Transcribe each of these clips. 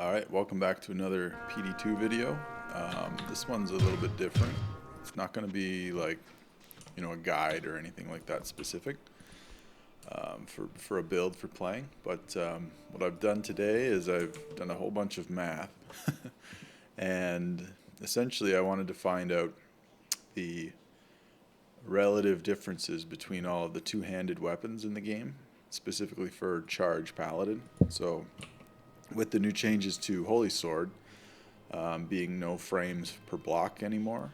Alright, welcome back to another PD2 video. This one's a little bit different. It's not going to be like, a guide or anything like that specific for a build for playing. But what I've done today is I've done a whole bunch of math. And essentially I wanted to find out the relative differences between all of the two-handed weapons in the game, specifically for Charge Paladin. So with the new changes to Holy Sword, being no frames per block anymore,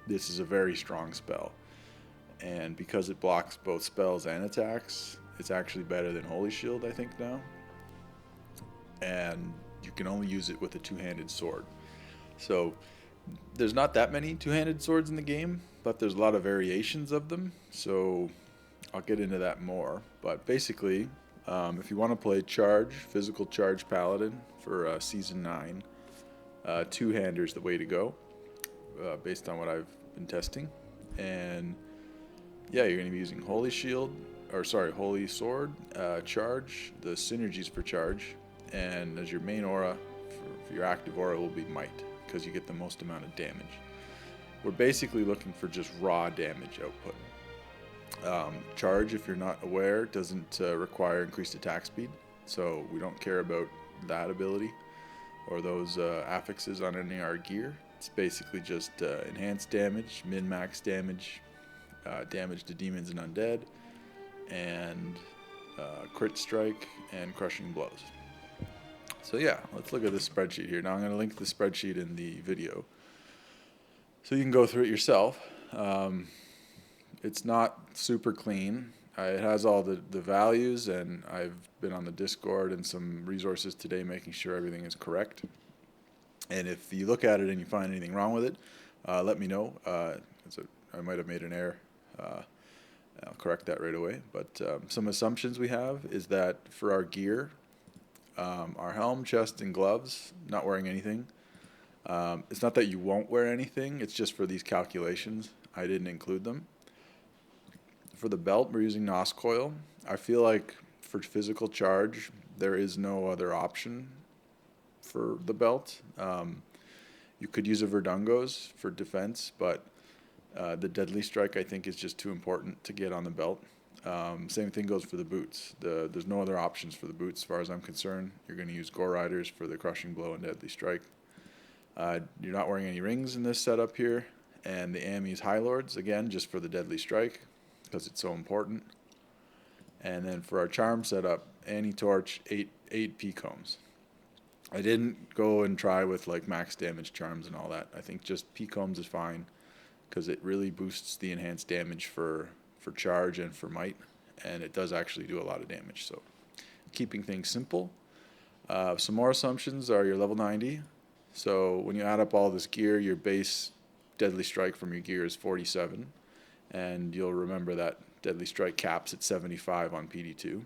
this is a very strong spell. And because it blocks both spells and attacks, it's actually better than Holy Shield, I think, now. And you can only use it with a two-handed sword. So there's not that many two-handed swords in the game, but there's a lot of variations of them. So I'll get into that more. But basically, if you want to play Physical Charge Paladin for Season 9, two-hander is the way to go, based on what I've been testing. And yeah, you're going to be using Holy Sword, Charge, the synergies for Charge, and as your main aura, for your active aura will be Might, because you get the most amount of damage. We're basically looking for just raw damage output. Charge, if you're not aware, doesn't require increased attack speed, so we don't care about that ability or those affixes on any of our gear. It's basically just enhanced damage, min-max damage, damage to demons and undead, and crit strike and crushing blows. So yeah, let's look at this spreadsheet here. Now I'm going to link the spreadsheet in the video so you can go through it yourself. It's not super clean. It has all the values, and I've been on the Discord and some resources today making sure everything is correct. And if you look at it and you find anything wrong with it, let me know. I might have made an error. I'll correct that right away. But some assumptions we have is that for our gear, our helm, chest, and gloves, not wearing anything. It's not that you won't wear anything, it's just for these calculations, I didn't include them. For the belt, we're using NOS coil. I feel like for physical charge, there is no other option for the belt. You could use a Verdungo's for defense, but the Deadly Strike, I think, is just too important to get on the belt. Same thing goes for the boots. There's no other options for the boots as far as I'm concerned. You're going to use Gore Riders for the Crushing Blow and Deadly Strike. You're not wearing any rings in this setup here. And the Amis High Lords, again, just for the Deadly Strike, because it's so important. And then for our charm setup, Anti-Torch, 8 P-Combs. I didn't go and try with like max damage charms and all that. I think just P-Combs is fine, because it really boosts the enhanced damage for charge and for might, and it does actually do a lot of damage. So keeping things simple. Some more assumptions are your level 90. So when you add up all this gear, your base Deadly Strike from your gear is 47. And you'll remember that Deadly Strike caps at 75 on PD2.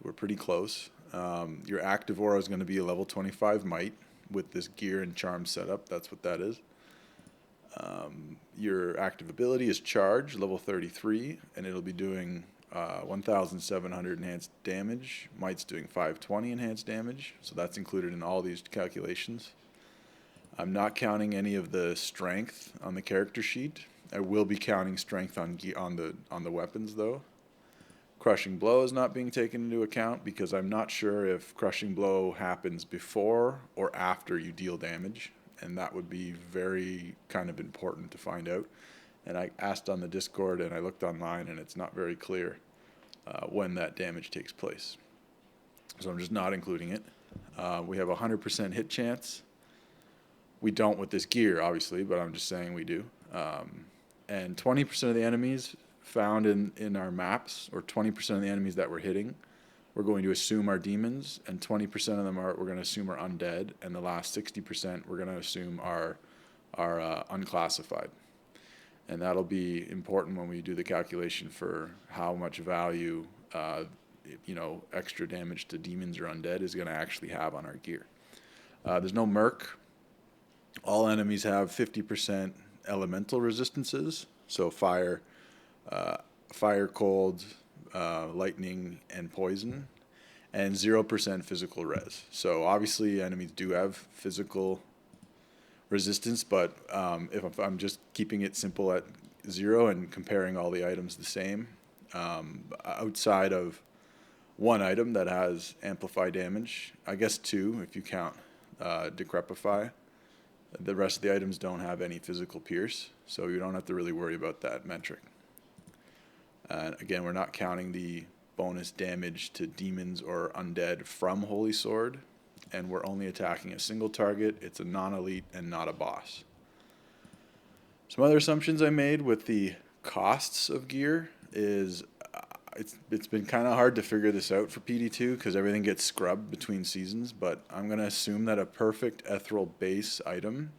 We're pretty close. Your active aura is going to be a level 25 might with this gear and charm setup. That's what that is. Your active ability is Charge, level 33, and it'll be doing 1,700 enhanced damage. Might's doing 520 enhanced damage, so that's included in all these calculations. I'm not counting any of the strength on the character sheet. I will be counting strength on the weapons, though. Crushing Blow is not being taken into account because I'm not sure if Crushing Blow happens before or after you deal damage, and that would be very kind of important to find out. And I asked on the Discord and I looked online, and it's not very clear when that damage takes place. So I'm just not including it. We have a 100% hit chance. We don't with this gear, obviously, but I'm just saying we do. And 20% of the enemies found in our maps, or 20% of the enemies that we're hitting, we're going to assume are demons, and 20% of them we're going to assume are undead, and the last 60% we're going to assume are unclassified. And that'll be important when we do the calculation for how much value extra damage to demons or undead is going to actually have on our gear. There's no merc. All enemies have 50% elemental resistances, so fire, cold, lightning, and poison. and 0% physical res. So obviously enemies do have physical resistance, but if I'm just keeping it simple at 0 and comparing all the items the same, outside of one item that has amplify damage, I guess 2 if you count decrepify, the rest of the items don't have any physical pierce, so you don't have to really worry about that metric. Again, we're not counting the bonus damage to demons or undead from Holy Sword, and we're only attacking a single target. It's a non-elite and not a boss. Some other assumptions I made with the costs of gear is it's been kind of hard to figure this out for PD2 because everything gets scrubbed between seasons, but I'm going to assume that a perfect ethereal base item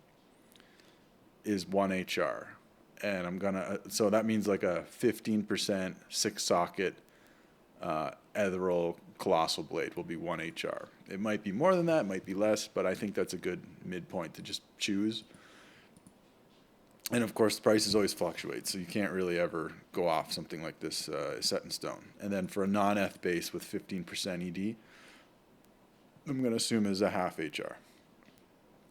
is 1 HR. And I'm going to, so that means like a 15% 6-socket ethereal colossal blade will be 1 HR. It might be more than that, it might be less, but I think that's a good midpoint to just choose. And of course, the prices always fluctuate, so you can't really ever go off something like this set in stone. And then for a non-eth base with 15% ED, I'm going to assume is a half HR.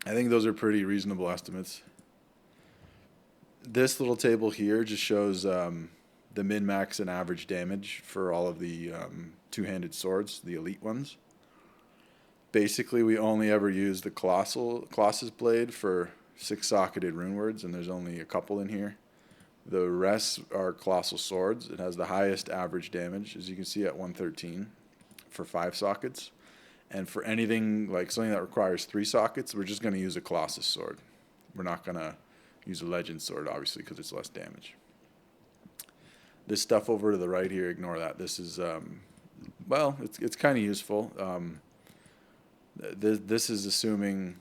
I think those are pretty reasonable estimates. This little table here just shows the min-max and average damage for all of the two-handed swords, the elite ones. Basically, we only ever use the Colossus blade for 6-socketed Rune Words, and there's only a couple in here. The rest are colossal swords. It has the highest average damage, as you can see, at 113 for 5 sockets. And for anything like something that requires 3 sockets, we're just going to use a Colossus sword. We're not going to use a legend sword, obviously, because it's less damage. This stuff over to the right here, ignore that. This is, well, it's kind of useful. This is assuming,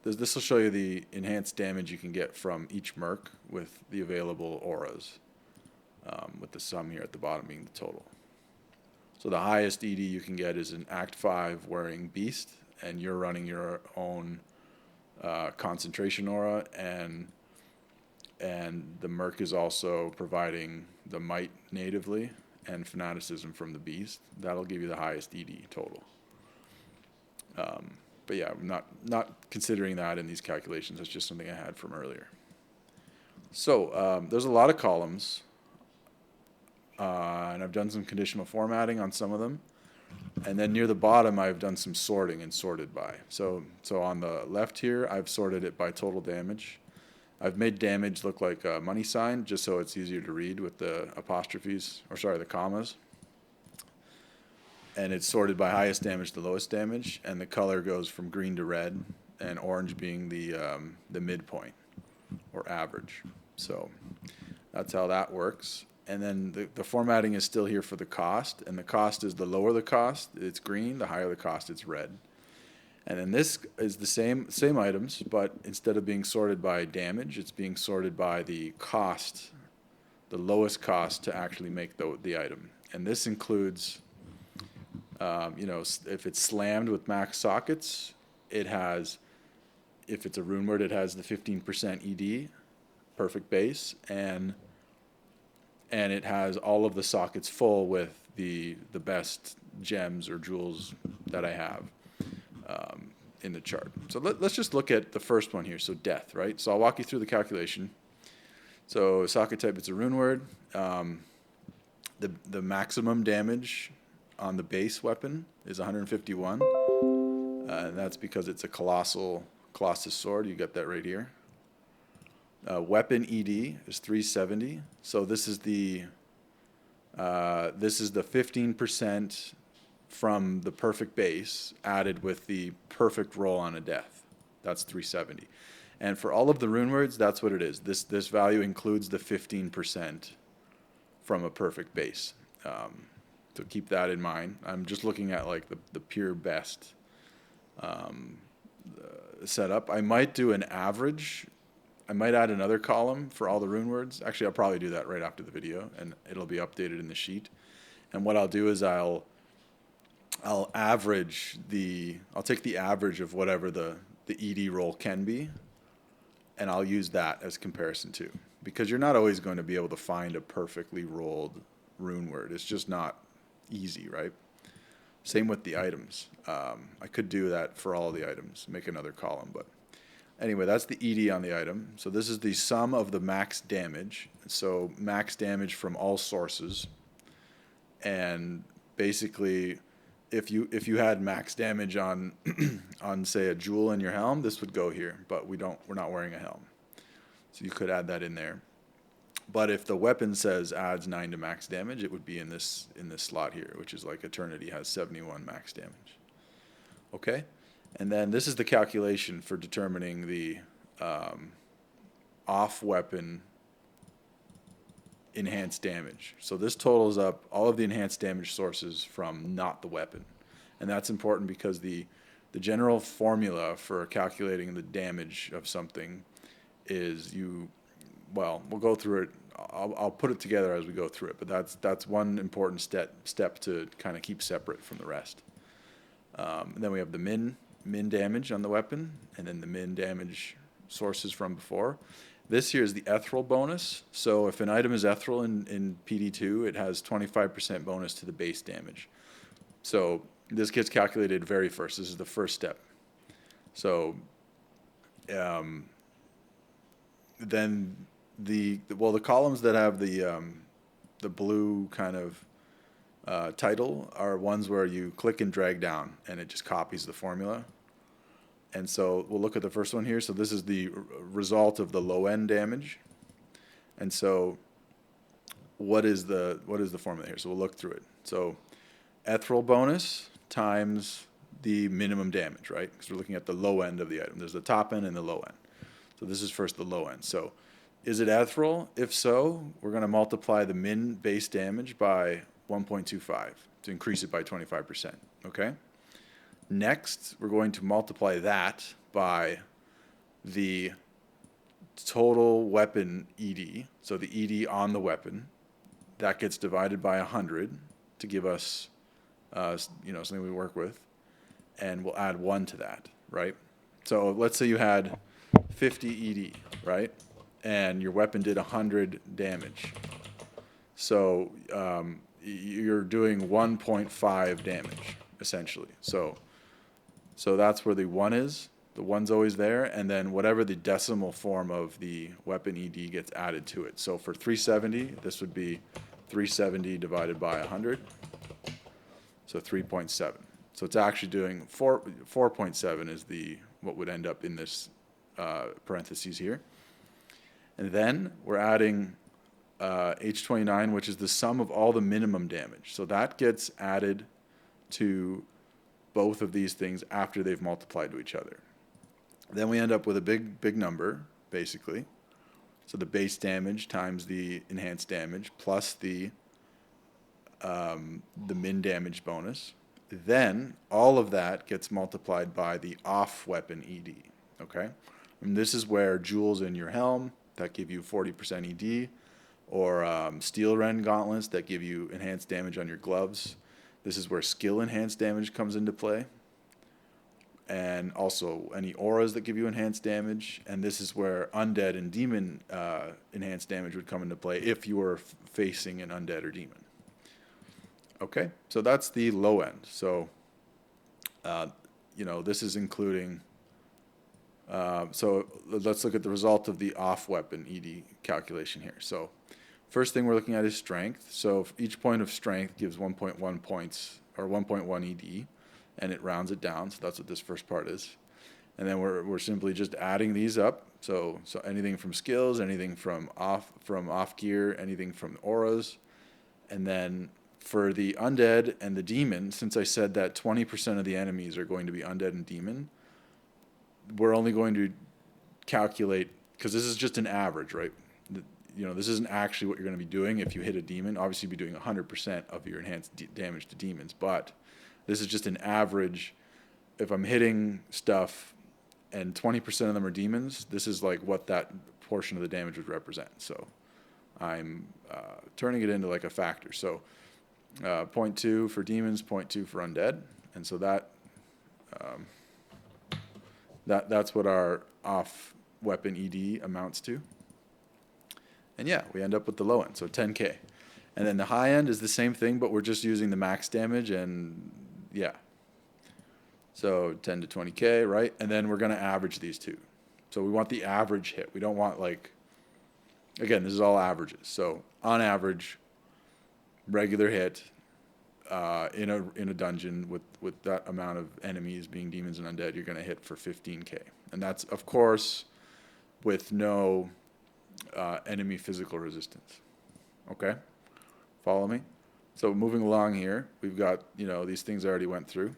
this will show you the enhanced damage you can get from each merc with the available auras, with the sum here at the bottom being the total. So the highest ED you can get is an Act 5 wearing Beast, and you're running your own concentration aura, and the merc is also providing the might natively and fanaticism from the beast. That'll give you the highest ED total. But yeah, I'm not considering that in these calculations. That's just something I had from earlier. So there's a lot of columns, and I've done some conditional formatting on some of them. And then near the bottom, I've done some sorting and sorted by. So on the left here, I've sorted it by total damage. I've made damage look like a money sign just so it's easier to read with the apostrophes, or sorry, the commas. And it's sorted by highest damage to lowest damage, and the color goes from green to red, and orange being the midpoint or average. So that's how that works. And then the formatting is still here for the cost, and the cost is the lower the cost, it's green, the higher the cost, it's red. And then this is the same items, but instead of being sorted by damage, it's being sorted by the cost, the lowest cost to actually make the item. And this includes, if it's slammed with max sockets, it has, if it's a rune word, it has the 15% ED, perfect base, and it has all of the sockets full with the best gems or jewels that I have in the chart. So let's just look at the first one here. So death, right? So I'll walk you through the calculation. So socket type, it's a rune word. The maximum damage on the base weapon is 151. And that's because it's a Colossus sword. You got that right here. Weapon ED is 370. So this is the 15% from the perfect base added with the perfect roll on a death. That's 370. And for all of the rune words, that's what it is. This value includes the 15% from a perfect base. So keep that in mind. I'm just looking at like the pure best setup. I might do an average. I might add another column for all the rune words. Actually, I'll probably do that right after the video, and it'll be updated in the sheet. And what I'll do is I'll average I'll take the average of whatever the ED roll can be, and I'll use that as comparison too. Because you're not always going to be able to find a perfectly rolled rune word. It's just not easy, right? Same with the items. I could do that for all the items, make another column, but anyway, that's the ED on the item. So this is the sum of the max damage. So max damage from all sources. And basically, if you had max damage on on say a jewel in your helm, this would go here, but we're not wearing a helm. So you could add that in there. But if the weapon says adds 9 to max damage, it would be in this slot here, which is like Eternity has 71 max damage. Okay? And then this is the calculation for determining the off-weapon enhanced damage. So this totals up all of the enhanced damage sources from not the weapon. And that's important because the general formula for calculating the damage of something is we'll go through it. I'll put it together as we go through it, but that's one important step to kind of keep separate from the rest. And then we have the min damage on the weapon, and then the min damage sources from before. This here is the ethereal bonus. So if an item is ethereal in PD2, it has 25% bonus to the base damage. So this gets calculated very first. This is the first step. So then the columns that have the blue kind of title are ones where you click and drag down and it just copies the formula. And so we'll look at the first one here. So this is the result of the low end damage. And so what is the formula here? So we'll look through it. So ethereal bonus times the minimum damage, right? Because we're looking at the low end of the item. There's the top end and the low end. So this is first the low end. So is it ethereal? If so, we're going to multiply the min base damage by 1.25 to increase it by 25%, okay? Next, we're going to multiply that by the total weapon ED, so the ED on the weapon. That gets divided by 100 to give us something we work with, and we'll add 1 to that, right? So let's say you had 50 ED, right? And your weapon did 100 damage. So you're doing 1.5 damage, essentially. So that's where the 1 is. The 1's always there. And then whatever the decimal form of the weapon ED gets added to it. So for 370, this would be 370 divided by 100. So 3.7. So it's actually doing 4.7 is what would end up in this parentheses here. And then we're adding H29, which is the sum of all the minimum damage. So that gets added to both of these things after they've multiplied to each other. Then we end up with a big number, basically. So the base damage times the enhanced damage plus the min damage bonus. Then all of that gets multiplied by the off weapon ED. Okay, and this is where jewels in your helm that give you 40% ED, or steel rend gauntlets that give you enhanced damage on your gloves. This is where skill enhanced damage comes into play, and also any auras that give you enhanced damage. And this is where undead and demon enhanced damage would come into play if you were facing an undead or demon. Okay, so that's the low end. So this is including. So let's look at the result of the off-weapon ED calculation here. So first thing we're looking at is strength. So each point of strength gives 1.1 points, or 1.1 ED, and it rounds it down. So that's what this first part is. And then we're simply just adding these up. So anything from skills, anything from off gear, anything from auras. And then for the undead and the demon, since I said that 20% of the enemies are going to be undead and demon, we're only going to calculate, because this is just an average, right? This isn't actually what you're going to be doing if you hit a demon. Obviously, you'll be doing 100% of your enhanced damage to demons, but this is just an average. If I'm hitting stuff and 20% of them are demons, this is like what that portion of the damage would represent. So I'm turning it into like a factor. So 0.2 for demons, 0.2 for undead, and so that's what our off weapon ED amounts to. And yeah, we end up with the low end, so 10K. And then the high end is the same thing, but we're just using the max damage and Yeah. So 10 to 20K, right? And then we're going to average these two. So we want the average hit. We don't want like, again, this is all averages. So on average, regular hit in a dungeon with that amount of enemies being demons and undead, you're going to hit for 15K. And that's, of course, with no enemy physical resistance. Okay? Follow me? So moving along here, we've got, these things I already went through.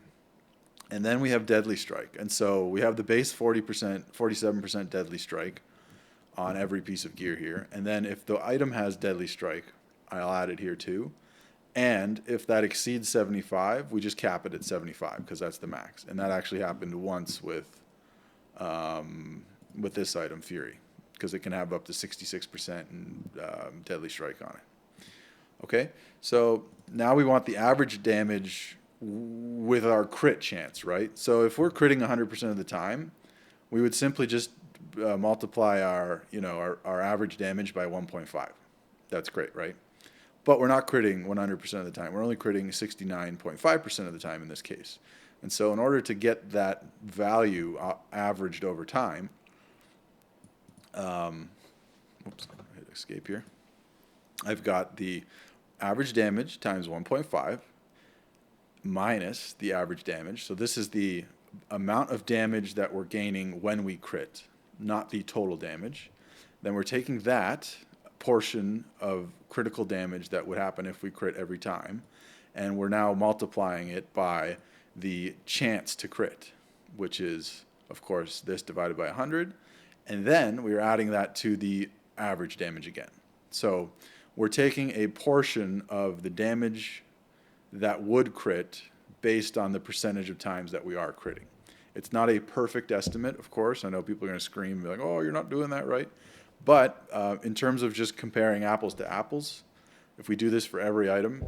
And then we have Deadly Strike. And so we have the base 40%, 47% Deadly Strike on every piece of gear here. And then if the item has Deadly Strike, I'll add it here too. And if that exceeds 75, we just cap it at 75 because that's the max. And that actually happened once with this item, Fury, because it can have up to 66% Deadly Strike on it. Okay, so now we want the average damage with our crit chance, right? So if we're critting 100% of the time, we would simply just multiply our average damage by 1.5. That's great, right? But we're not critting 100% of the time. We're only critting 69.5% of the time in this case. And so in order to get that value averaged over time, oops, I hit escape here. I've got the average damage times 1.5 minus the average damage. So this is the amount of damage that we're gaining when we crit, not the total damage. Then we're taking that portion of critical damage that would happen if we crit every time, and we're now multiplying it by the chance to crit, which is, of course, this divided by 100, and then we're adding that to the average damage again. So we're taking a portion of the damage that would crit based on the percentage of times that we are critting. It's not a perfect estimate, of course. I know people are going to scream and be like, oh, you're not doing that right. But in terms of just comparing apples to apples, if we do this for every item,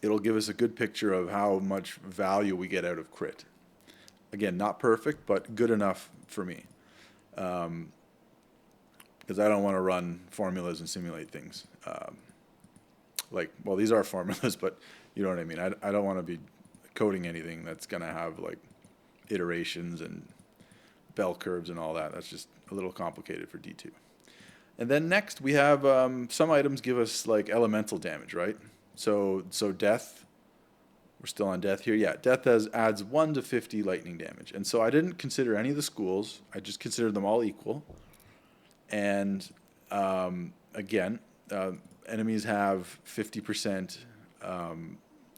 it'll give us a good picture of how much value we get out of crit. Again, not perfect, but good enough for me. Because I don't want to run formulas and simulate things. These are formulas, but you know what I mean. I don't want to be coding anything that's going to have like iterations and bell curves and all that. That's just a little complicated for D2. And then next we have some items give us like elemental damage, right? So death, we're still on death here. Yeah, death adds 1 to 50 lightning damage. And so I didn't consider any of the schools. I just considered them all equal. And again, enemies have 50%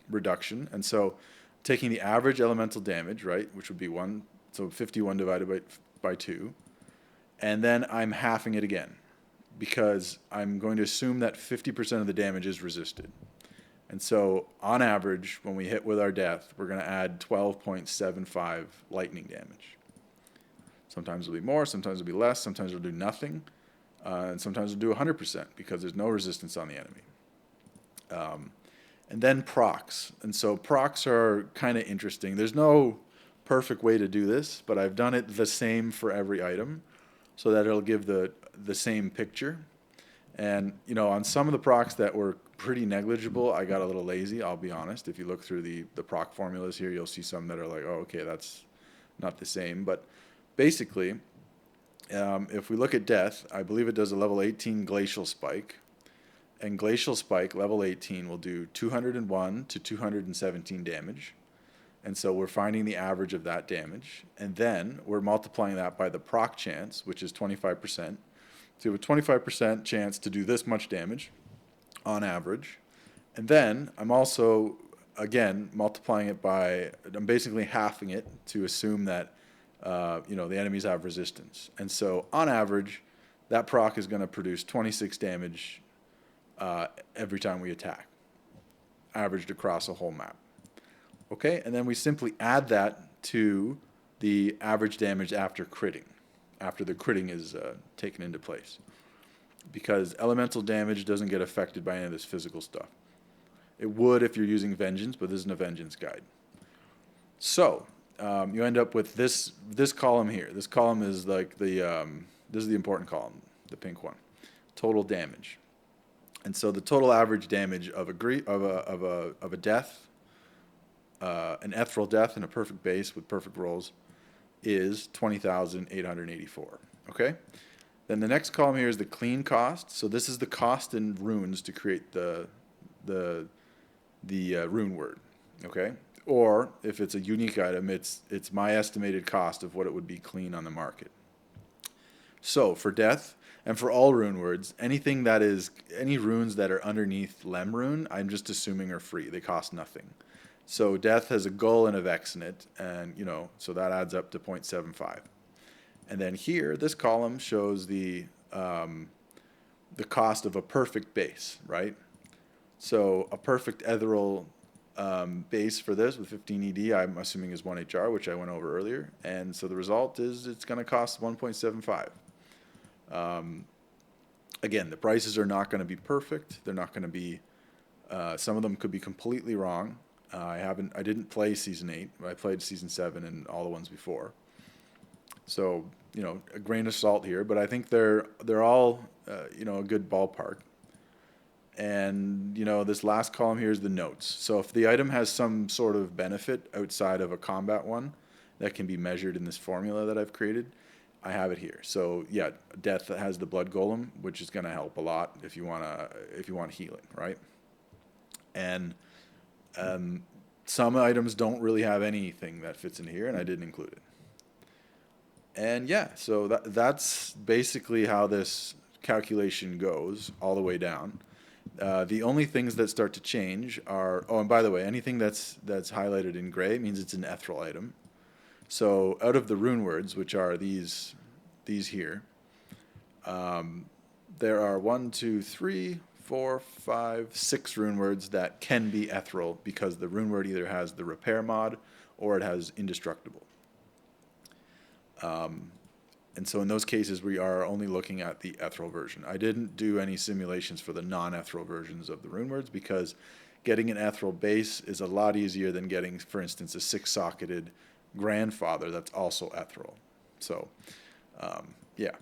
reduction. And so taking the average elemental damage, right, which would be 1, so 51 divided by 2, and then I'm halving it again because I'm going to assume that 50% of the damage is resisted. And so on average, when we hit with our death, we're going to add 12.75 lightning damage. Sometimes it'll be more, sometimes it'll be less, sometimes it'll do nothing, and sometimes it'll do 100% because there's no resistance on the enemy. And then procs. And so procs are kind of interesting. There's no perfect way to do this, but I've done it the same for every item so that it'll give the same picture. And, on some of the procs that were pretty negligible, I got a little lazy, I'll be honest. If you look through the proc formulas here, you'll see some that are like, oh, okay, that's not the same. But basically, if we look at death, I believe it does a level 18 glacial spike. And glacial spike, level 18, will do 201 to 217 damage. And so we're finding the average of that damage. And then we're multiplying that by the proc chance, which is 25%. So you have a 25% chance to do this much damage on average. And then I'm also, again, multiplying it by, I'm basically halving it to assume that, the enemies have resistance. And so on average, that proc is going to produce 26 damage every time we attack, averaged across a whole map. Okay, and then we simply add that to the average damage after critting, after the critting is taken into place. Because elemental damage doesn't get affected by any of this physical stuff. It would if you're using Vengeance, but this isn't a Vengeance guide. So, you end up with this column here. This column is like this is the important column, the pink one. Total damage. And so the total average damage of a death an ethereal death and a perfect base with perfect rolls is 20,884. Okay? Then the next column here is the clean cost. So this is the cost in runes to create the rune word. Okay? Or if it's a unique item, it's my estimated cost of what it would be clean on the market. So for death and for all rune words, anything that is any runes that are underneath Lem rune, I'm just assuming are free. They cost nothing. So death has a gull and a vex in it, and so that adds up to 0.75. And then here, this column shows the cost of a perfect base, right? So a perfect ethereal base for this with 15 ED, I'm assuming is 1 HR, which I went over earlier. And so the result is it's going to cost 1.75. Again, the prices are not going to be perfect. They're not going to be. Some of them could be completely wrong. I didn't play season 8. I played season 7 and all the ones before. So a grain of salt here, but I think they're all a good ballpark. And this last column here is the notes. So if the item has some sort of benefit outside of a combat one that can be measured in this formula that I've created, I have it here. So yeah, death has the blood golem, which is going to help a lot if you want healing, right? And some items don't really have anything that fits in here, and I didn't include it. And yeah, so that's basically how this calculation goes all the way down. The only things that start to change are, and by the way, anything that's highlighted in gray means it's an ethereal item. So out of the rune words, which are these here, there are 1, 2, 3, 4, 5, 6 rune words that can be ethereal because the rune word either has the repair mod or it has indestructible. And so in those cases, we are only looking at the ethereal version. I didn't do any simulations for the non-ethereal versions of the rune words because getting an ethereal base is a lot easier than getting, for instance, a 6-socketed grandfather that's also ethereal. So, yeah.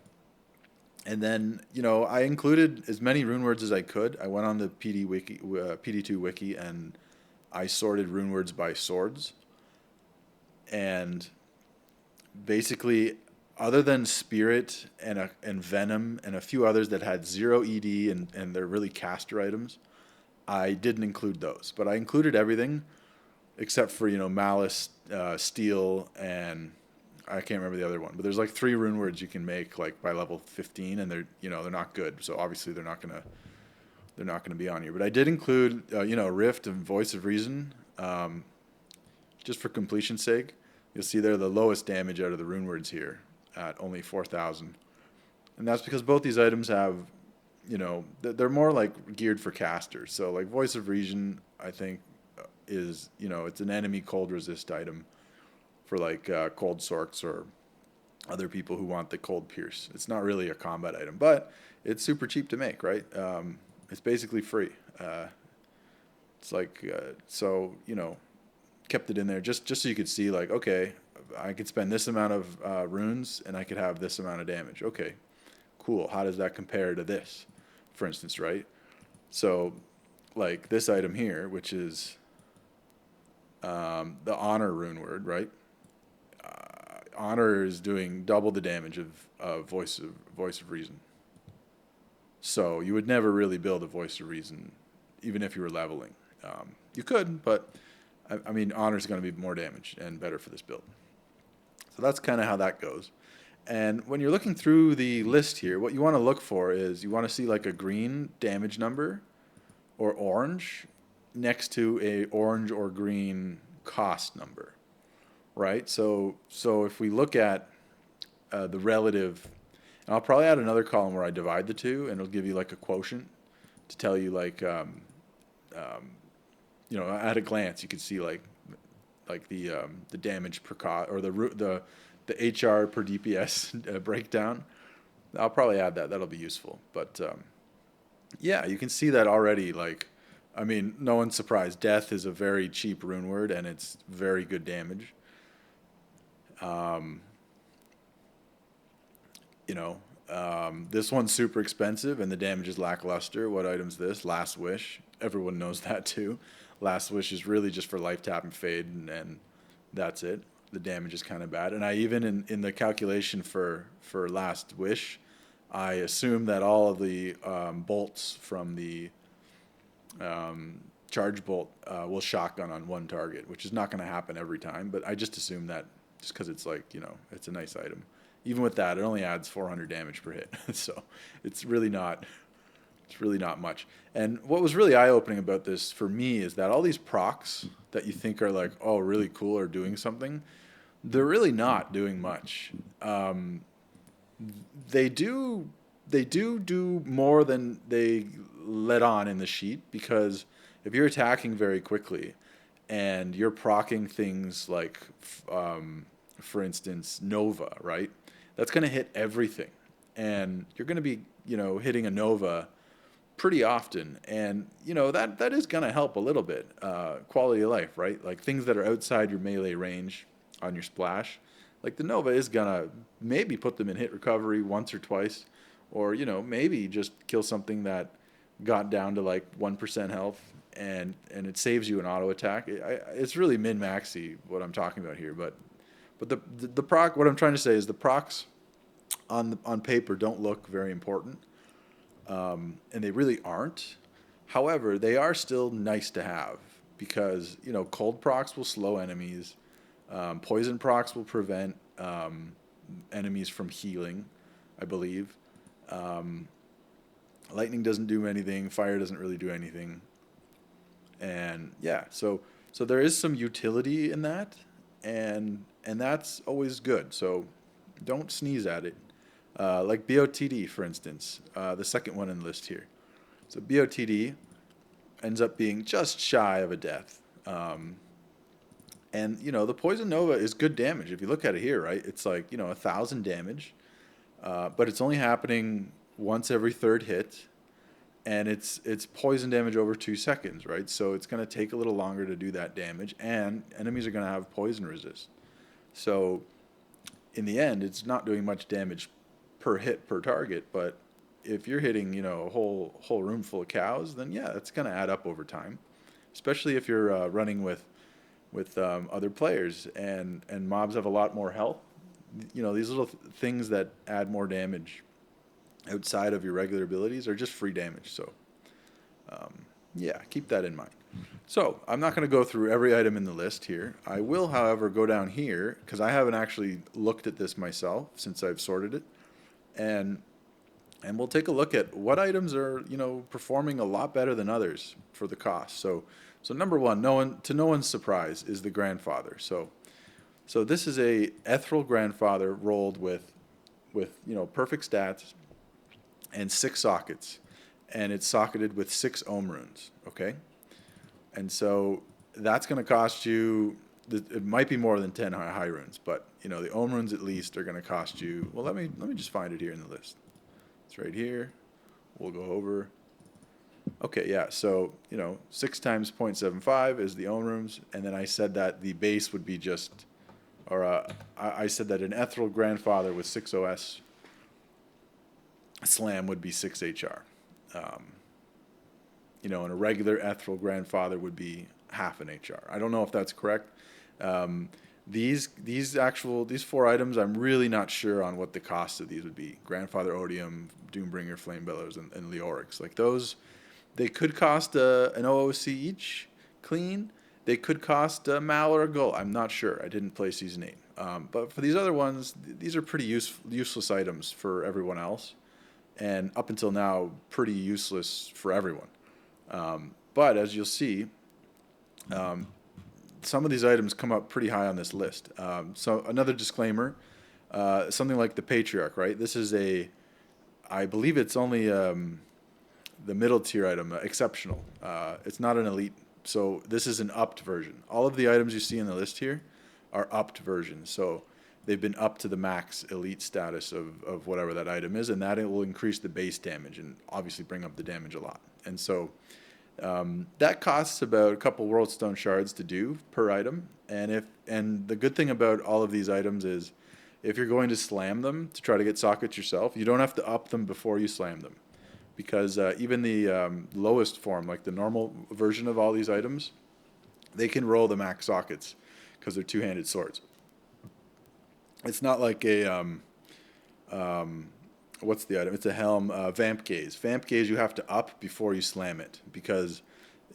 And then, I included as many rune words as I could. I went on the PD2 wiki and I sorted rune words by swords. And basically, other than Spirit and Venom and a few others that had 0 ED and they're really caster items, I didn't include those. But I included everything except for, Malice, Steel, and I can't remember the other one. But there's like 3 rune words you can make like by level 15, and they're they're not good. So obviously they're not gonna be on here. But I did include Rift and Voice of Reason, just for completion's sake. You'll see they're the lowest damage out of the rune words here at only 4,000. And that's because both these items have, they're more like geared for casters. So like Voice of Reason, I think, is, it's an enemy cold resist item for like cold sorks or other people who want the cold pierce. It's not really a combat item, but it's super cheap to make, right? It's basically free. It's like, kept it in there just so you could see like, okay, I could spend this amount of runes and I could have this amount of damage. Okay, cool. How does that compare to this, for instance, right? So like this item here, which is the honor rune word, right? Honor is doing double the damage of Voice of Reason. So you would never really build a Voice of Reason, even if you were leveling. You could, but I mean, honor is going to be more damage and better for this build. So that's kind of how that goes. And when you're looking through the list here, what you want to look for is you want to see like a green damage number or orange next to a orange or green cost number, right? So if we look at the relative, and I'll probably add another column where I divide the two, and it'll give you like a quotient to tell you like, at a glance you could see like the damage per cost or the HR per DPS breakdown. I'll probably add that. That'll be useful. But yeah, you can see that already. Like, I mean, no one's surprised. Death is a very cheap rune word, and it's very good damage. This one's super expensive, and the damage is lackluster. What item's this? Last Wish. Everyone knows that too. Last Wish is really just for life tap and fade, and that's it. The damage is kind of bad. And I even in the calculation for Last Wish, I assume that all of the bolts from the charge bolt will shotgun on one target, which is not going to happen every time. But I just assume that just because it's like, it's a nice item. Even with that, it only adds 400 damage per hit. So it's really not much. And what was really eye-opening about this for me is that all these procs that you think are like, oh, really cool or doing something, they're really not doing much. They do more than they let on in the sheet, because if you're attacking very quickly and you're proccing things like, for instance, Nova, right? That's going to hit everything. And you're going to be, hitting a Nova pretty often. And, that is going to help a little bit. Quality of life, right? Like things that are outside your melee range on your splash. Like the Nova is going to maybe put them in hit recovery once or twice. Or, maybe just kill something that got down to like 1% health and it saves you an auto attack. It's really min-maxy what I'm talking about here. But the proc, what I'm trying to say is the procs on paper don't look very important. And they really aren't. However, they are still nice to have because, cold procs will slow enemies. Poison procs will prevent enemies from healing, I believe. Lightning doesn't do anything. Fire doesn't really do anything. And yeah, so there is some utility in that, and that's always good. So don't sneeze at it. Like BOTD, for instance, the second one in the list here. So BOTD ends up being just shy of a death. And, the Poison Nova is good damage. If you look at it here, right, it's like, 1,000 damage. But it's only happening once every third hit. And it's poison damage over 2 seconds, right? So it's going to take a little longer to do that damage. And enemies are going to have poison resist. So in the end, it's not doing much damage per hit per target. But if you're hitting, a whole room full of cows, then yeah, that's going to add up over time. Especially if you're running with other players and mobs have a lot more health. These little things that add more damage outside of your regular abilities are just free damage. So, yeah, keep that in mind. So, I'm not going to go through every item in the list here. I will, however, go down here because I haven't actually looked at this myself since I've sorted it. And we'll take a look at what items are, performing a lot better than others for the cost. So number one, to no one's surprise, is the Grandfather. So this is a Ethereal Grandfather rolled with perfect stats and 6 sockets, and it's socketed with 6 Ohm runes. Okay, and so that's going to cost you. It might be more than 10 high runes, but the Ohm runes at least are going to cost you. Well, let me just find it here in the list. It's right here. We'll go over. Okay, yeah, so, 6 times 0.75 is the Ohm runes, and then I said that the base would be just, I said that an Ethereal Grandfather with 6 OS slam would be 6 HR. And a regular Ethereal Grandfather would be half an HR. I don't know if that's correct. These 4 items, I'm really not sure on what the cost of these would be. Grandfather Odium, Doombringer, Flame Bellows, and Leorix. Like those, they could cost an OOC each clean. They could cost a Mal or a Gull. I'm not sure. I didn't play Season 8. But for these other ones, these are pretty useless items for everyone else. And up until now, pretty useless for everyone. But as you'll see, some of these items come up pretty high on this list. So another disclaimer, something like the Patriarch, right? This is I believe it's only the middle tier item, exceptional. It's not an elite. So this is an upped version. All of the items you see in the list here are upped versions. So they've been up to the max elite status of whatever that item is, and that it will increase the base damage and obviously bring up the damage a lot. And so that costs about a couple Worldstone shards to do per item. And the good thing about all of these items is if you're going to slam them to try to get sockets yourself, you don't have to up them before you slam them. Because even the lowest form, like the normal version of all these items, they can roll the max sockets because they're two-handed swords. It's not like a what's the item? It's a helm, Vamp Gaze. Vamp Gaze you have to up before you slam it, because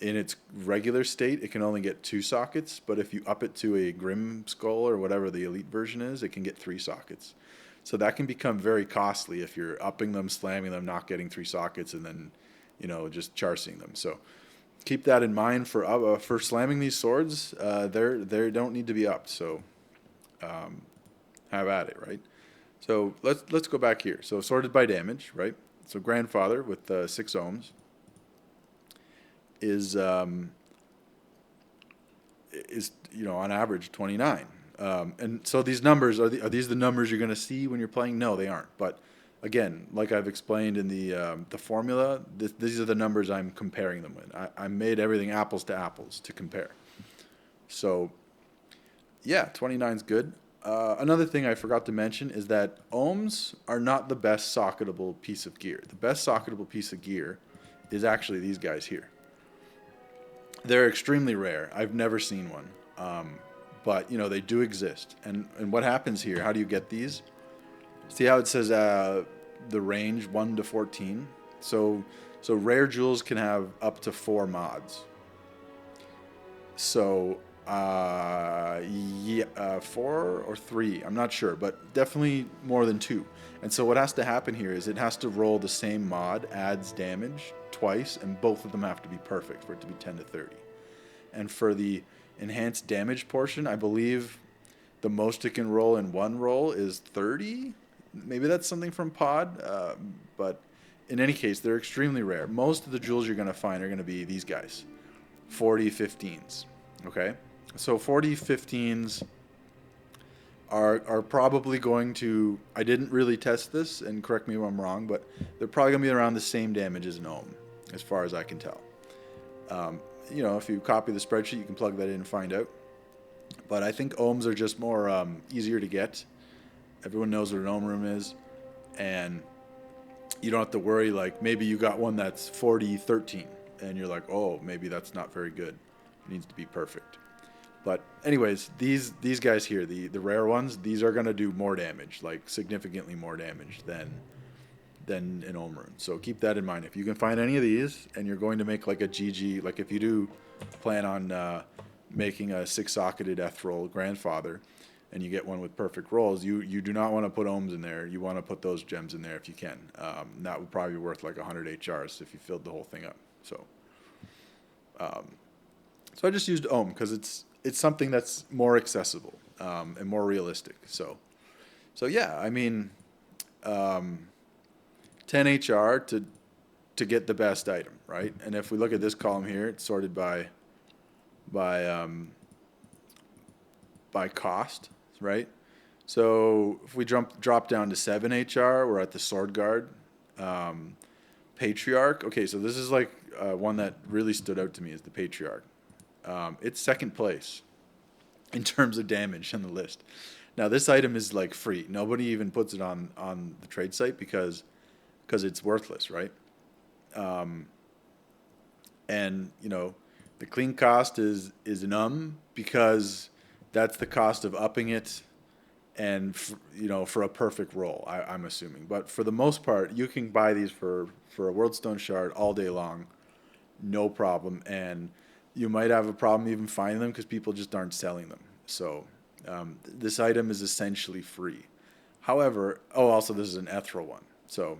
in its regular state it can only get 2 sockets, but if you up it to a Grim Skull or whatever the elite version is, it can get 3 sockets. So that can become very costly if you're upping them, slamming them, not getting 3 sockets, and then, just charsing them. So keep that in mind for slamming these swords. They don't need to be upped. So have at it, right? So let's go back here. So sorted by damage, right? So Grandfather with 6 ohms is on average 29. And so these numbers are these the numbers you're going to see when you're playing? No, they aren't. But again, like I've explained in the formula, these are the numbers I'm comparing them with. I made everything apples to apples to compare. So yeah, 29 is good. Another thing I forgot to mention is that ohms are not the best socketable piece of gear. The best socketable piece of gear is actually these guys here. They're extremely rare. I've never seen one. But, they do exist. And what happens here, how do you get these? See how it says the range 1 to 14? So rare jewels can have up to 4 mods. So 4 or 3, I'm not sure, but definitely more than 2. And so what has to happen here is it has to roll the same mod, adds damage, twice, and both of them have to be perfect for it to be 10 to 30. And for the enhanced damage portion, I believe the most it can roll in one roll is 30. Maybe that's something from pod, but in any case, they're extremely rare. Most of the jewels you're going to find are going to be these guys, 40 15s. Okay, so 40 15s are probably going to, I didn't really test this, and correct me if I'm wrong, but they're probably going to be around the same damage as an ohm, as far as I can tell. If you copy the spreadsheet, you can plug that in and find out. But I think ohms are just more easier to get. Everyone knows what an ohm room is, and you don't have to worry, like maybe you got one that's 40 13, and you're like, oh, maybe that's not very good. It needs to be perfect. But anyways, these guys here, the rare ones, these are going to do more damage, like significantly more damage than an ohm rune. So keep that in mind. If you can find any of these and you're going to make like a GG, like if you do plan on making a 6-socketed Ethrol Grandfather and you get one with perfect rolls, you do not want to put ohms in there. You want to put those gems in there if you can. That would probably be worth like 100 HRs if you filled the whole thing up. So I just used ohm because it's something that's more accessible and more realistic. So yeah, I mean, 10 HR to get the best item, right? And if we look at this column here, it's sorted by cost, right? So if we drop down to 7 HR, we're at the Sword Guard. Patriarch. Okay, so this is like one that really stood out to me is the Patriarch. It's second place in terms of damage on the list. Now this item is like free. Nobody even puts it on the trade site because it's worthless, right? And the clean cost is because that's the cost of upping it, and for a perfect roll, I'm assuming. But for the most part, you can buy these for a Worldstone shard all day long, no problem. And you might have a problem even finding them because people just aren't selling them. So this item is essentially free. However, also this is an Ethrol one. So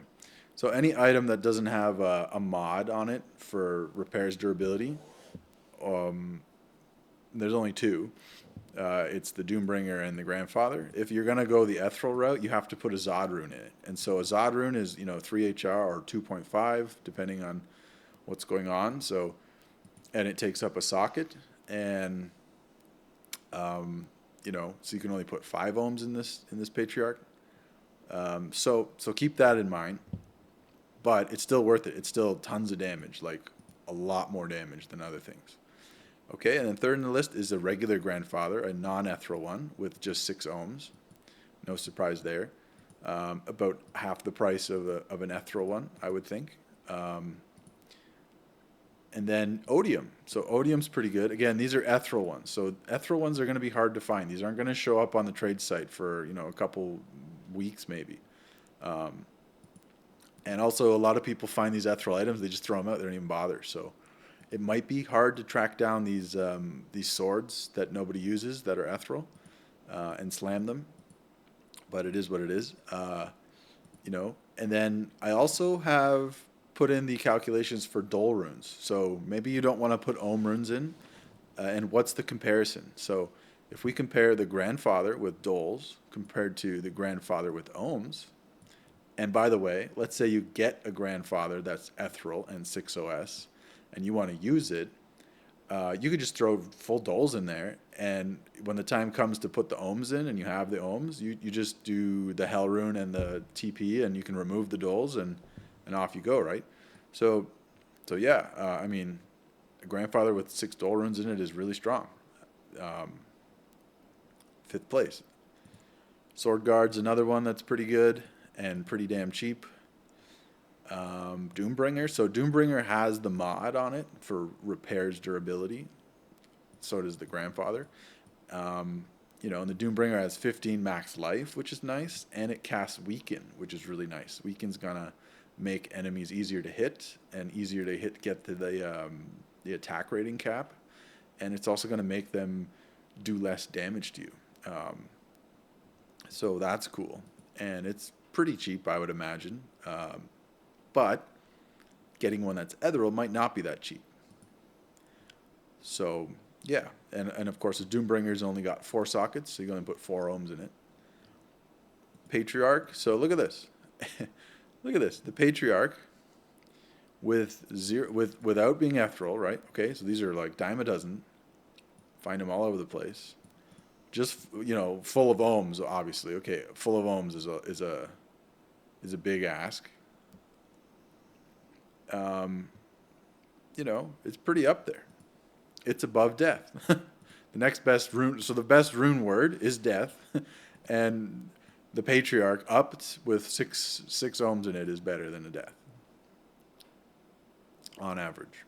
any item that doesn't have a mod on it for repairs durability, there's only 2. It's the Doombringer and the Grandfather. If you're going to go the Ethrol route, you have to put a Zod rune in it. And so a Zod rune is 3 HR or 2.5, depending on what's going on. So, and it takes up a socket, and so you can only put 5 ohms in this Patriarch. So keep that in mind. But it's still worth it. It's still tons of damage, like a lot more damage than other things. Okay, and then third in the list is a regular Grandfather, a non-Ethrol one with just 6 ohms. No surprise there. About half the price of an Ethrol one, I would think. And then odium. So odium's pretty good. Again, these are ethereal ones. So ethereal ones are going to be hard to find. These aren't going to show up on the trade site for a couple weeks maybe. And also, a lot of people find these ethereal items, they just throw them out. They don't even bother. So it might be hard to track down these swords that nobody uses that are ethereal and slam them. But it is what it is. And then I also have put in the calculations for dole runes. So maybe you don't want to put ohm runes in. And what's the comparison? So if we compare the grandfather with doles compared to the grandfather with ohms, and by the way, let's say you get a grandfather that's ethereal and 6OS, and you want to use it, you could just throw full doles in there, and when the time comes to put the ohms in and you have the ohms, you just do the hell rune and the TP, and you can remove the doles, and off you go, right? So yeah, I mean, a grandfather with 6 dole runes in it is really strong. 5th place. Sword Guard's another one that's pretty good and pretty damn cheap. Doombringer. So Doombringer has the mod on it for repairs durability. So does the grandfather. And the Doombringer has 15 max life, which is nice, and it casts Weaken, which is really nice. Weaken's gonna make enemies easier to hit and easier to get to the attack rating cap, and it's also gonna make them do less damage to you. So that's cool, and it's pretty cheap, I would imagine. But getting one that's ethereal might not be that cheap. So yeah, and of course the Doombringer's only got 4 sockets, so you're going to put 4 ohms in it. Patriarch. So look at this. Look at this. The Patriarch without being ethereal, right? Okay, so these are like dime a dozen. Find them all over the place. Just full of ohms, obviously. Okay, full of ohms is a big ask. It's pretty up there. It's above death. The next best rune, so the best rune word is death, and the Patriarch upped with six ohms in it is better than a death on average.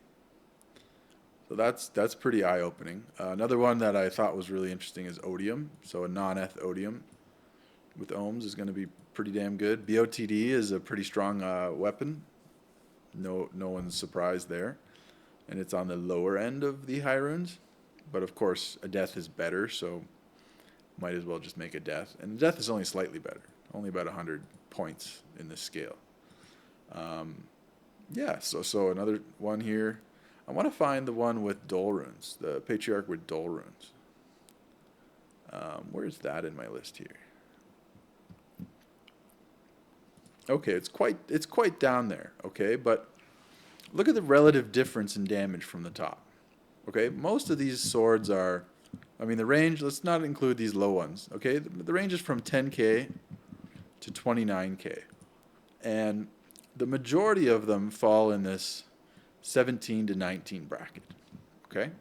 So that's pretty eye-opening. Another one that I thought was really interesting is odium. So a non-eth odium with ohms is going to be pretty damn good. BOTD is a pretty strong weapon. No one's surprised there. And it's on the lower end of the high runes. But of course, a death is better, so might as well just make a death. And death is only slightly better. Only about 100 points in this scale. So another one here. I want to find the one with dole runes, the Patriarch with dole runes. Where's that in my list here? Okay, it's quite down there, okay? But look at the relative difference in damage from the top. Okay, most of these swords are, the range, let's not include these low ones, okay? The range is from 10k to 29k. And the majority of them fall in this 17 to 19 bracket, okay?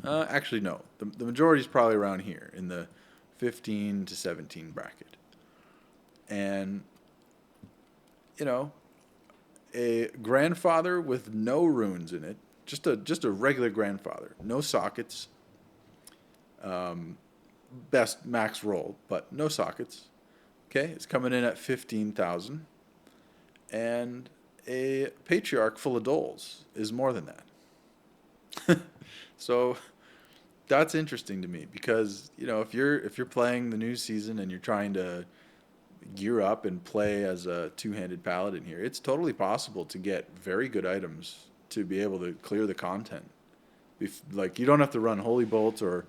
Actually, no. The majority is probably around here in the 15 to 17 bracket. And, a grandfather with no runes in it, just a regular grandfather, no sockets, best max roll, but no sockets, okay? It's coming in at 15,000. And a Patriarch full of doles is more than that. So that's interesting to me because, if you're playing the new season and you're trying to gear up and play as a 2handed paladin here, it's totally possible to get very good items to be able to clear the content. You don't have to run Holy Bolt or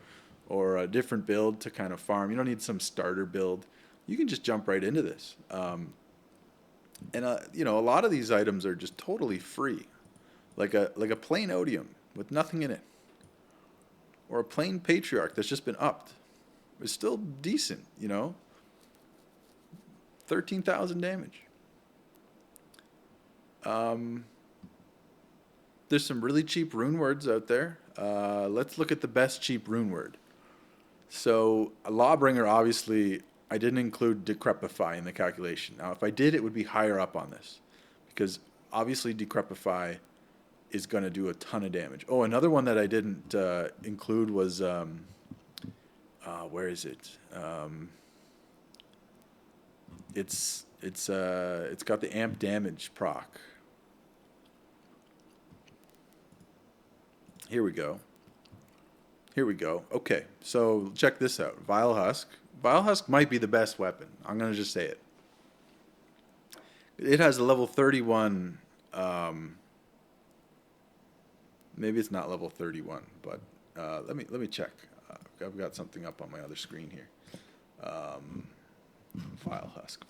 a different build to kind of farm. You don't need some starter build. You can just jump right into this. And a lot of these items are just totally free, like a plain odium with nothing in it, or a plain Patriarch that's just been upped. It's still decent, 13,000 damage. There's some really cheap rune words out there. Let's look at the best cheap rune word. So a Lawbringer, obviously, I didn't include Decrepify in the calculation. Now, if I did, it would be higher up on this, because obviously Decrepify is going to do a ton of damage. Oh, another one that I didn't include was where is it? It's got the amp damage proc. Here we go. Okay, so check this out. Vile Husk. Vile Husk might be the best weapon. I'm gonna just say it. It has a level 31. Maybe it's not level 31, but let me check. I've got something up on my other screen here. Vile Husk.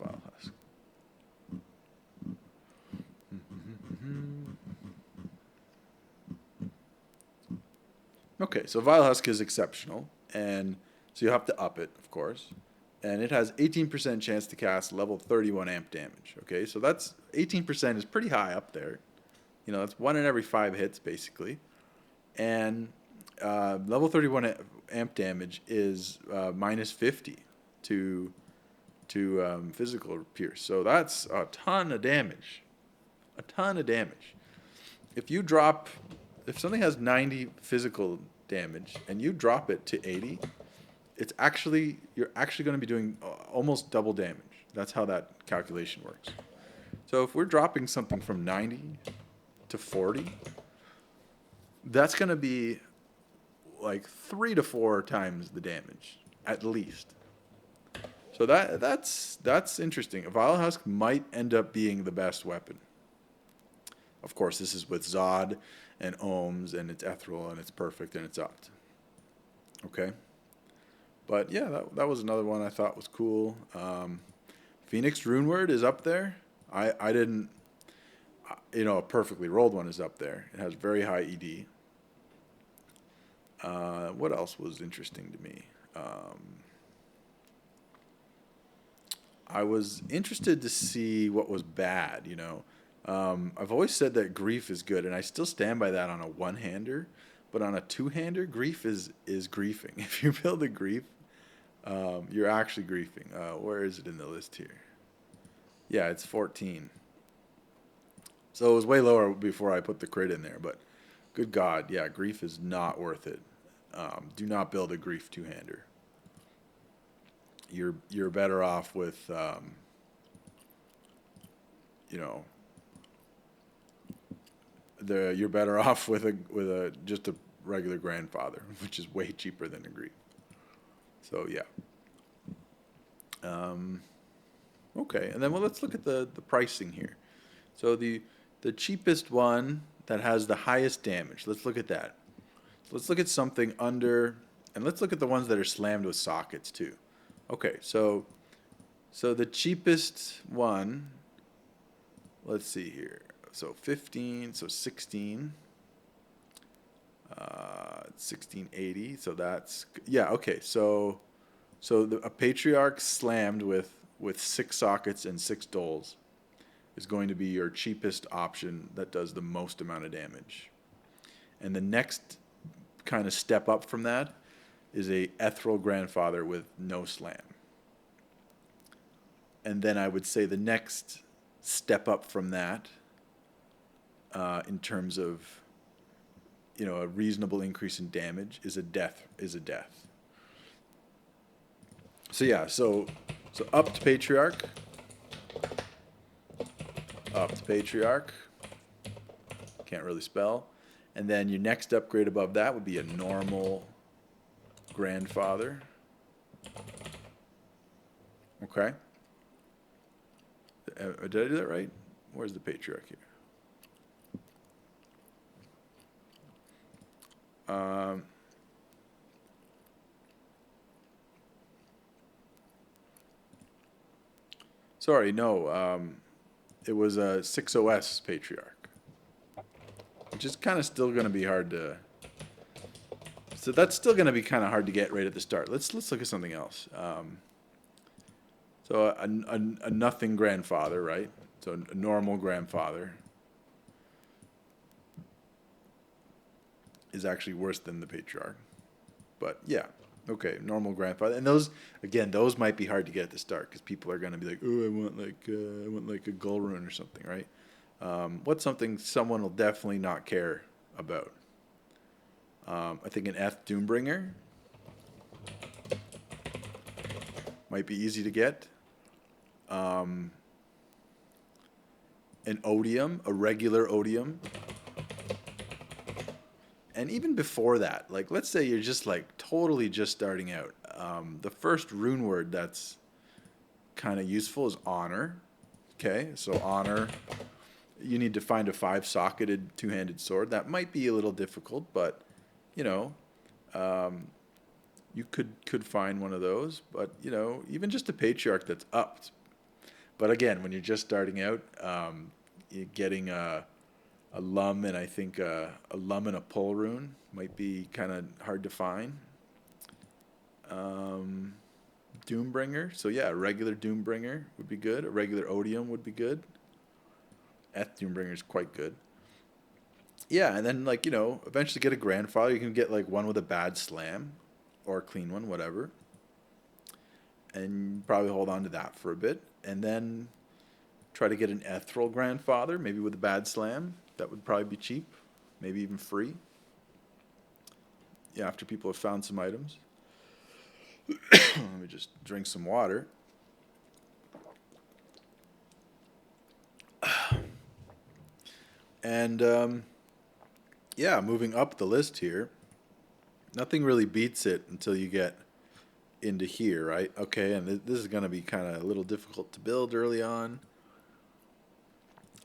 Okay, so Vile Husk is exceptional, and so you have to up it, of course. And it has 18% chance to cast level 31 amp damage. Okay, so that's 18% is pretty high up there. You know, that's 1 in every 5 hits, basically. And level 31 amp damage is minus 50 to physical pierce. So that's a ton of damage. If something has 90 physical damage and you drop it to 80, you're actually going to be doing almost double damage. That's how that calculation works. So if we're dropping something from 90 to 40, that's going to be like 3 to 4 times the damage, at least. So that's interesting. A Vile Husk might end up being the best weapon. Of course, this is with Zod and Ohms, and it's ethereal, and it's perfect, and it's upped. Okay? But yeah, that was another one I thought was cool. Phoenix Rune Word is up there. I didn't, a perfectly rolled one is up there. It has very high ED. What else was interesting to me? I was interested to see what was bad, I've always said that grief is good, and I still stand by that on a one-hander. But on a two-hander, grief is griefing. If you build a grief, you're actually griefing. Where is it in the list here? Yeah, it's 14. So it was way lower before I put the crit in there. But good God, yeah, grief is not worth it. Do not build a grief two-hander. You're better off with, you're better off with a just a regular grandfather, which is way cheaper than a grief. So yeah. Okay, and then let's look at the pricing here. So the cheapest one that has the highest damage. Let's look at that. So let's look at something under, and let's look at the ones that are slammed with sockets too. Okay, so the cheapest one. Let's see here. So 15, so 16, 1680. So that's, yeah, okay. So a Patriarch slammed with 6 sockets and 6 doles is going to be your cheapest option that does the most amount of damage. And the next kind of step up from that is a Ethereal Grandfather with no slam. And then I would say the next step up from that, in terms of, a reasonable increase in damage, is a death. So yeah, so upped Patriarch, can't really spell, and then your next upgrade above that would be a normal Grandfather. Okay. Did I do that right? Where's the Patriarch here? Sorry, no. It was a 6OS Patriarch, which is kind of still going to be hard to. So that's still going to be kind of hard to get right at the start. Let's look at something else. So a nothing Grandfather, right? So a normal Grandfather is actually worse than the Patriarch. But yeah, okay, normal Grandfather. And those might be hard to get at the start because people are going to be like, oh, I want like a Gull Rune or something, right? What's something someone will definitely not care about? I think an Eth Doombringer might be easy to get. An Odium, a regular Odium. And even before that, like let's say you're just like totally just starting out. The first rune word that's kind of useful is honor. Okay, so honor. You need to find a 5-socketed two-handed sword. That might be a little difficult, but you know, um, you could find one of those. But you know, even just a patriarch that's upped. But again, when you're just starting out, you're getting a lum and I think a lum and a pull rune might be kind of hard to find. Um, Doombringer. So yeah, a regular Doombringer would be good. A regular Odium would be good. Eth Doombringer is quite good. Yeah, and then like eventually get a grandfather. You can get like one with a bad slam, or a clean one, whatever, and probably hold on to that for a bit, and then try to get an ethereal grandfather, maybe with a bad slam. That would probably be cheap, maybe even free. Yeah, after people have found some items. Let me just drink some water. And yeah, moving up the list here, nothing really beats it until you get into here, right? Okay, and this is going to be kind of a little difficult to build early on.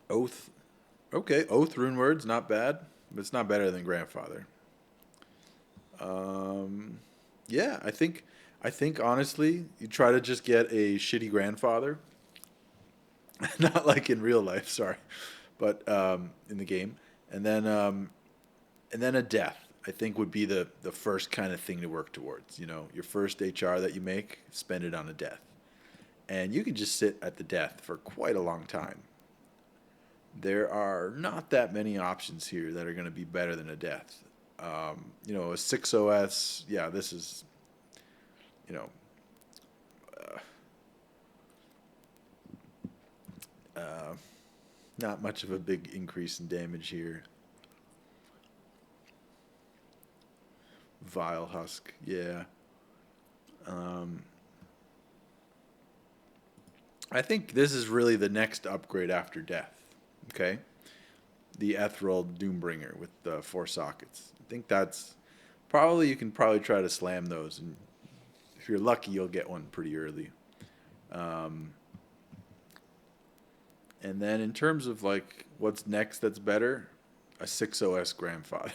Oath. Okay, Oath Rune Words, not bad, but it's not better than Grandfather. Um, yeah, I think honestly, you try to just get a shitty grandfather, not like in real life, sorry, but in the game, and then and then a death. I think would be the first kind of thing to work towards. You know, your first HR that you make, spend it on a death, and you can just sit at the death for quite a long time. There are not that many options here that are going to be better than a death. A 6OS, yeah, this is, you know, uh, not much of a big increase in damage here. Vile Husk, yeah. Um, I think this is really the next upgrade after death. Okay, the Ethereal Doombringer with the 4 sockets. I think that's probably you can probably try to slam those, and if you're lucky, you'll get one pretty early. Um, and then in terms of like what's next, that's better. A 6OS grandfather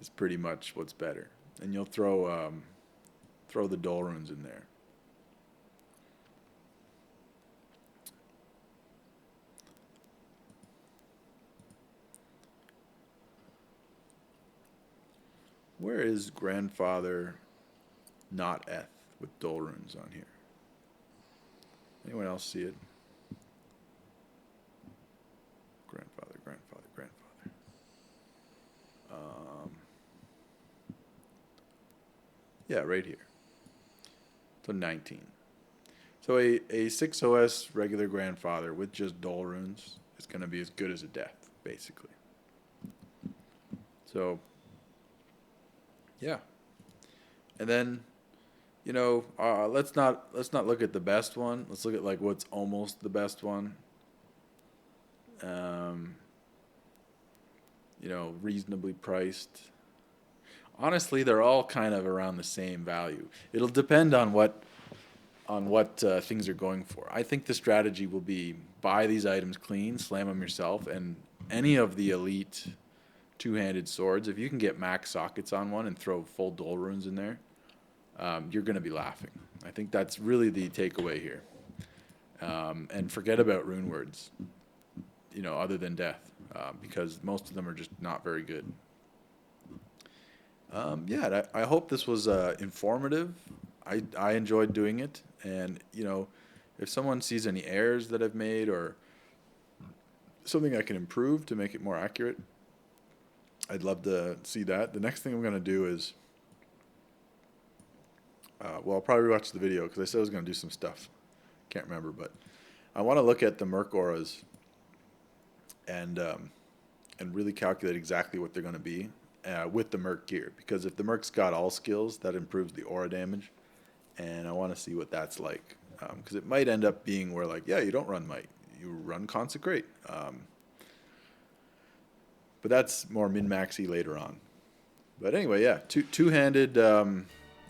is pretty much what's better, and you'll throw the Dole runes in there. Where is grandfather not Eth with Dole runes on here? Anyone else see it? Grandfather, grandfather, grandfather. Um, yeah, right here. So 19. So a 6OS regular grandfather with just Dole runes is going to be as good as a death, basically. So, yeah. And then, let's not look at the best one. Let's look at like what's almost the best one. Um, reasonably priced. Honestly, they're all kind of around the same value. It'll depend on what things are going for. I think the strategy will be buy these items clean, slam them yourself, and any of the elite two-handed swords, if you can get max sockets on one and throw full Dole runes in there, you're going to be laughing. I think that's really the takeaway here. And forget about rune words, other than death, because most of them are just not very good. Yeah, I hope this was informative. I enjoyed doing it, and if someone sees any errors that I've made or something I can improve to make it more accurate, I'd love to see that. The next thing I'm going to do is, I'll probably watch the video because I said I was going to do some stuff. Can't remember, but I want to look at the Merc auras and really calculate exactly what they're going to be with the Merc gear. Because if the Merc's got all skills, that improves the aura damage, and I want to see what that's like. Because it might end up being where, like, yeah, you don't run Might, you run Consecrate. But that's more min-maxy later on. But anyway, yeah, two-handed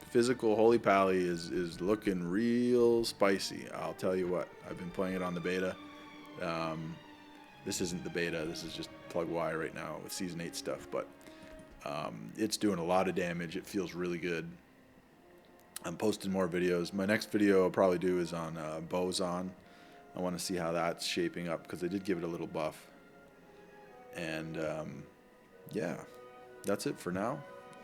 physical Holy Pally is looking real spicy. I'll tell you what. I've been playing it on the beta. This isn't the beta. This is just plug Y right now with Season 8 stuff. But it's doing a lot of damage. It feels really good. I'm posting more videos. My next video I'll probably do is on Boson. I want to see how that's shaping up because they did give it a little buff. And yeah, that's it for now.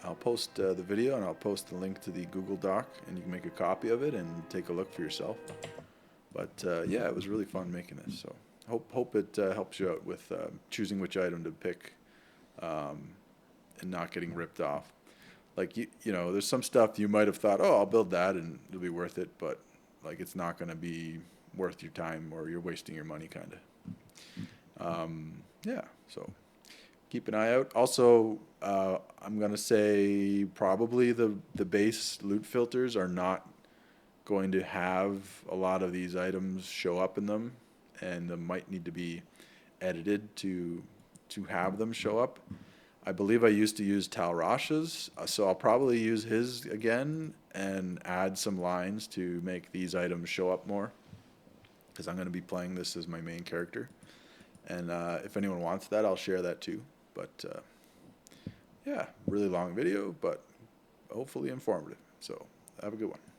I'll post the video and I'll post the link to the Google Doc, and you can make a copy of it and take a look for yourself. But yeah, it was really fun making this. So hope it helps you out with choosing which item to pick and not getting ripped off. Like you know, there's some stuff you might have thought, oh, I'll build that and it'll be worth it, but like it's not going to be worth your time, or you're wasting your money, kind of. Yeah, so keep an eye out. Also, I'm going to say probably the base loot filters are not going to have a lot of these items show up in them, and they might need to be edited to have them show up. I believe I used to use Talrash's, so I'll probably use his again and add some lines to make these items show up more, because I'm going to be playing this as my main character. And if anyone wants that, I'll share that too. But yeah, really long video, but hopefully informative. So have a good one.